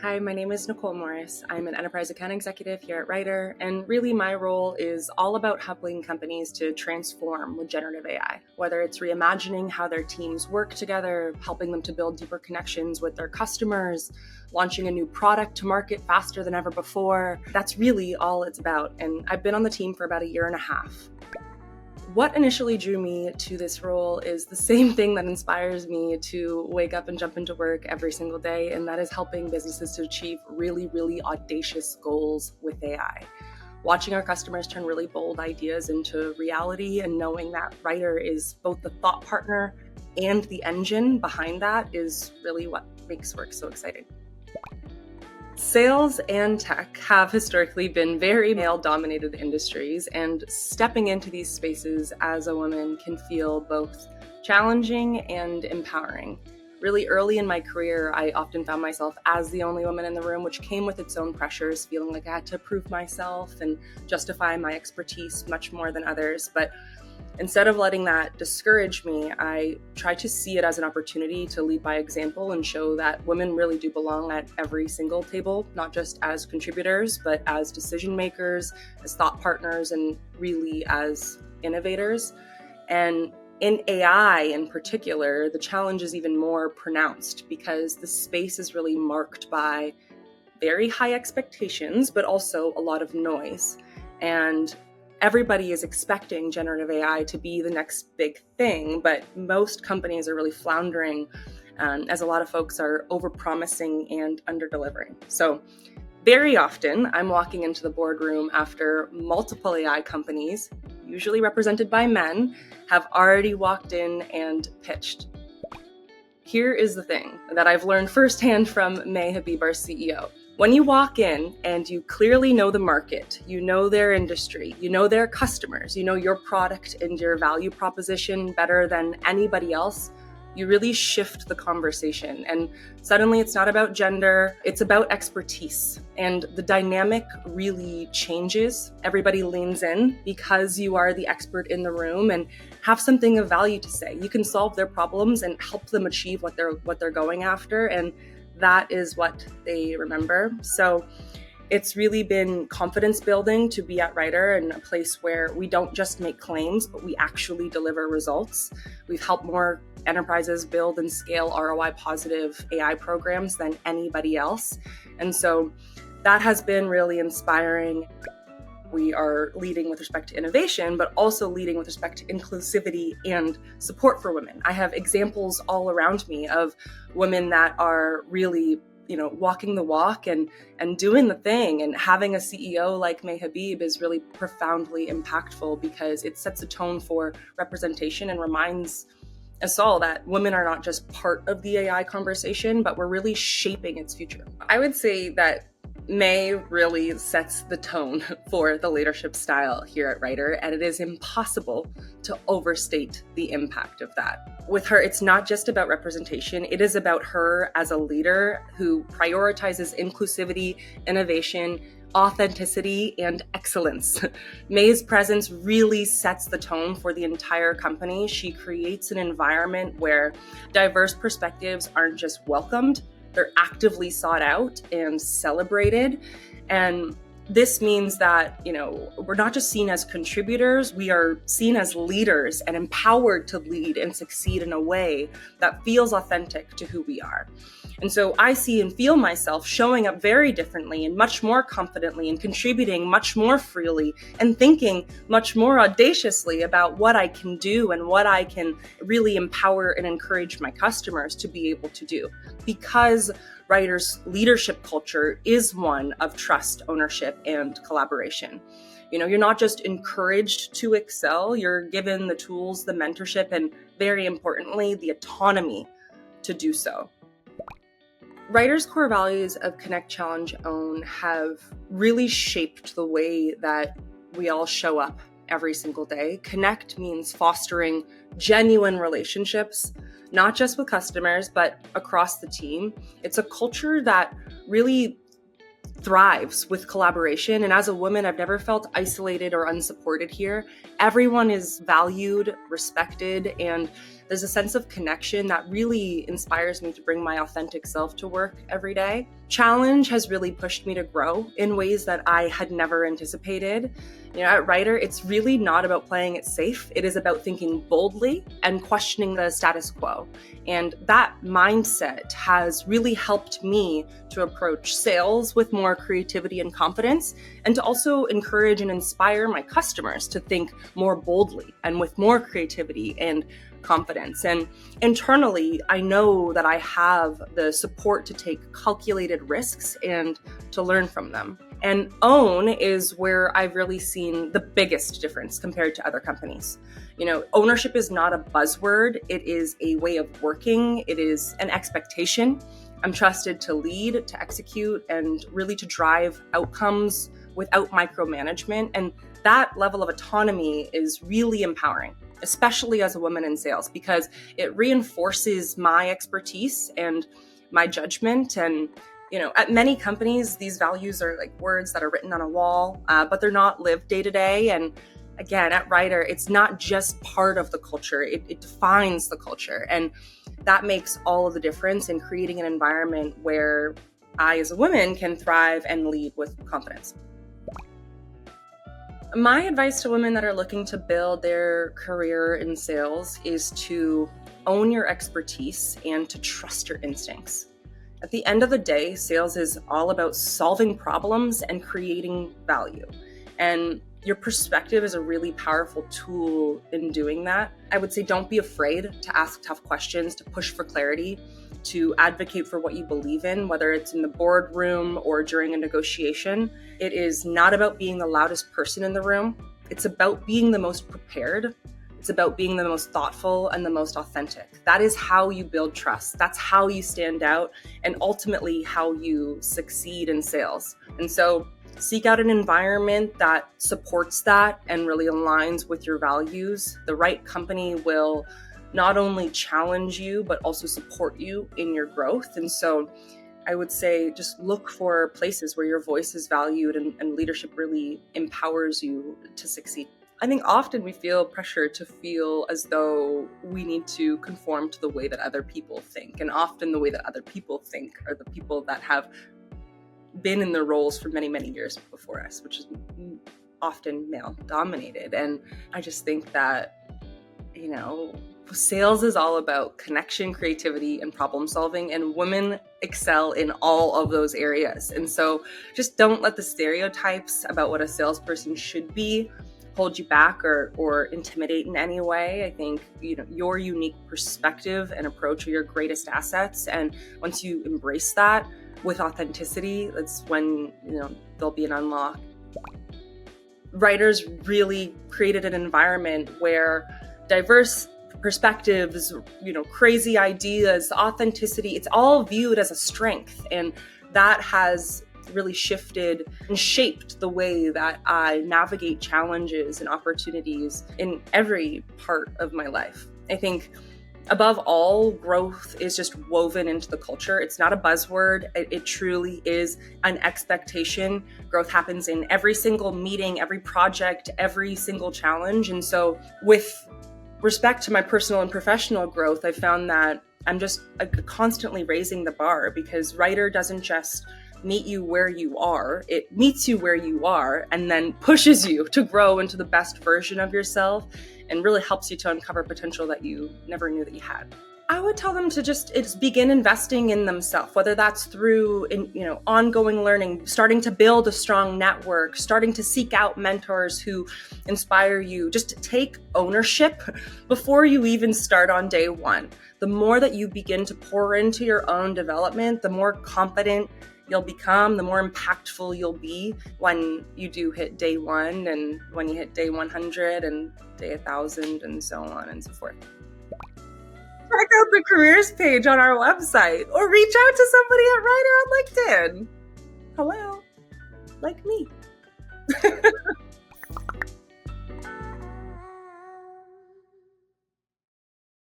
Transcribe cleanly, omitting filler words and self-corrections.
Hi, my name is Nicole Morris. I'm an enterprise account executive here at Writer, and really my role is all about helping companies to transform with generative AI, whether it's reimagining how their teams work together, helping them to build deeper connections with their customers, launching a new product to market faster than ever before. That's really all it's about, and I've been on the team for about a year and a half. What initially drew me to this role is the same thing that inspires me to wake up and jump into work every single day, and that is helping businesses to achieve really, really audacious goals with AI. Watching our customers turn really bold ideas into reality and knowing that Writer is both the thought partner and the engine behind that is really what makes work so exciting. Sales and tech have historically been very male-dominated industries, and stepping into these spaces as a woman can feel both challenging and empowering. Really early in my career, I often found myself as the only woman in the room, which came with its own pressures, feeling like I had to prove myself and justify my expertise much more than others. But instead of letting that discourage me, I try to see it as an opportunity to lead by example and show that women really do belong at every single table, not just as contributors, but as decision makers, as thought partners, and really as innovators. And in AI in particular, the challenge is even more pronounced because the space is really marked by very high expectations, but also a lot of noise. And everybody is expecting generative AI to be the next big thing, but most companies are really floundering as a lot of folks are overpromising and underdelivering. So very often I'm walking into the boardroom after multiple AI companies, usually represented by men, have already walked in and pitched. Here is the thing that I've learned firsthand from May Habib, our CEO. When you walk in and you clearly know the market, you know their industry, you know their customers, you know your product and your value proposition better than anybody else, you really shift the conversation. And suddenly it's not about gender, it's about expertise. And the dynamic really changes. Everybody leans in because you are the expert in the room and have something of value to say. You can solve their problems and help them achieve what they're going after. And that is what they remember. So it's really been confidence building to be at Writer, and a place where we don't just make claims, but we actually deliver results. We've helped more enterprises build and scale ROI positive AI programs than anybody else. And so that has been really inspiring. We are leading with respect to innovation, but also leading with respect to inclusivity and support for women. I have examples all around me of women that are really, walking the walk and doing the thing. And having a CEO like May Habib is really profoundly impactful because it sets a tone for representation and reminds us all that women are not just part of the AI conversation, but we're really shaping its future. I would say that May really sets the tone for the leadership style here at Writer, and it is impossible to overstate the impact of that. With her, it's not just about representation, it is about her as a leader who prioritizes inclusivity, innovation, authenticity, and excellence. May's presence really sets the tone for the entire company. She creates an environment where diverse perspectives aren't just welcomed, they're actively sought out and celebrated. And this means that, we're not just seen as contributors, we are seen as leaders and empowered to lead and succeed in a way that feels authentic to who we are. And so I see and feel myself showing up very differently and much more confidently and contributing much more freely and thinking much more audaciously about what I can do and what I can really empower and encourage my customers to be able to do. Because Writer's leadership culture is one of trust, ownership, and collaboration. You're not just encouraged to excel, you're given the tools, the mentorship, and very importantly, the autonomy to do so. Writer's core values of Connect, Challenge, Own have really shaped the way that we all show up every single day. Connect means fostering genuine relationships, not just with customers, but across the team. It's a culture that really thrives with collaboration. And as a woman, I've never felt isolated or unsupported here. Everyone is valued, respected, and There's a sense of connection that really inspires me to bring my authentic self to work every day. Challenge has really pushed me to grow in ways that I had never anticipated. At Writer, it's really not about playing it safe. It is about thinking boldly and questioning the status quo. And that mindset has really helped me to approach sales with more creativity and confidence, and to also encourage and inspire my customers to think more boldly and with more creativity and confidence. And internally, I know that I have the support to take calculated risks and to learn from them. And own is where I've really seen the biggest difference compared to other companies. Ownership is not a buzzword. It is a way of working. It is an expectation. I'm trusted to lead, to execute, and really to drive outcomes without micromanagement. And that level of autonomy is really empowering, especially as a woman in sales, because it reinforces my expertise and my judgment. And at many companies, these values are like words that are written on a wall, but they're not lived day to day. And again, at Writer, it's not just part of the culture, it defines the culture. And that makes all of the difference in creating an environment where I, as a woman, can thrive and lead with confidence. My advice to women that are looking to build their career in sales is to own your expertise and to trust your instincts. At the end of the day, sales is all about solving problems and creating value. And your perspective is a really powerful tool in doing that. I would say don't be afraid to ask tough questions, to push for clarity, to advocate for what you believe in, whether it's in the boardroom or during a negotiation. It is not about being the loudest person in the room. It's about being the most prepared. It's about being the most thoughtful and the most authentic. That is how you build trust. That's how you stand out, and ultimately how you succeed in sales. And so seek out an environment that supports that and really aligns with your values. The right company will not only challenge you, but also support you in your growth. And so I would say just look for places where your voice is valued and leadership really empowers you to succeed. I think often we feel pressure to feel as though we need to conform to the way that other people think. And often the way that other people think are the people that have been in their roles for many, many years before us, which is often male dominated. And I just think that, sales is all about connection, creativity, and problem solving, and women excel in all of those areas. And so just don't let the stereotypes about what a salesperson should be hold you back or intimidate in any way. I think, your unique perspective and approach are your greatest assets. And once you embrace that with authenticity, that's when, there'll be an unlock. Writers really created an environment where diverse perspectives, crazy ideas, authenticity, it's all viewed as a strength. And that has really shifted and shaped the way that I navigate challenges and opportunities in every part of my life. I think above all, growth is just woven into the culture. It's not a buzzword. It truly is an expectation. Growth happens in every single meeting, every project, every single challenge. And so with respect to my personal and professional growth, I found that I'm just constantly raising the bar, because Writer doesn't just meet you where you are. It meets you where you are and then pushes you to grow into the best version of yourself and really helps you to uncover potential that you never knew that you had. I would tell them to just begin investing in themselves, whether that's through ongoing learning, starting to build a strong network, starting to seek out mentors who inspire you. Just take ownership before you even start on day one. The more that you begin to pour into your own development, the more confident you'll become, the more impactful you'll be when you do hit day one, and when you hit day 100 and day 1,000 and so on and so forth. Check out the careers page on our website or reach out to somebody at Writer on LinkedIn. Hello, like me.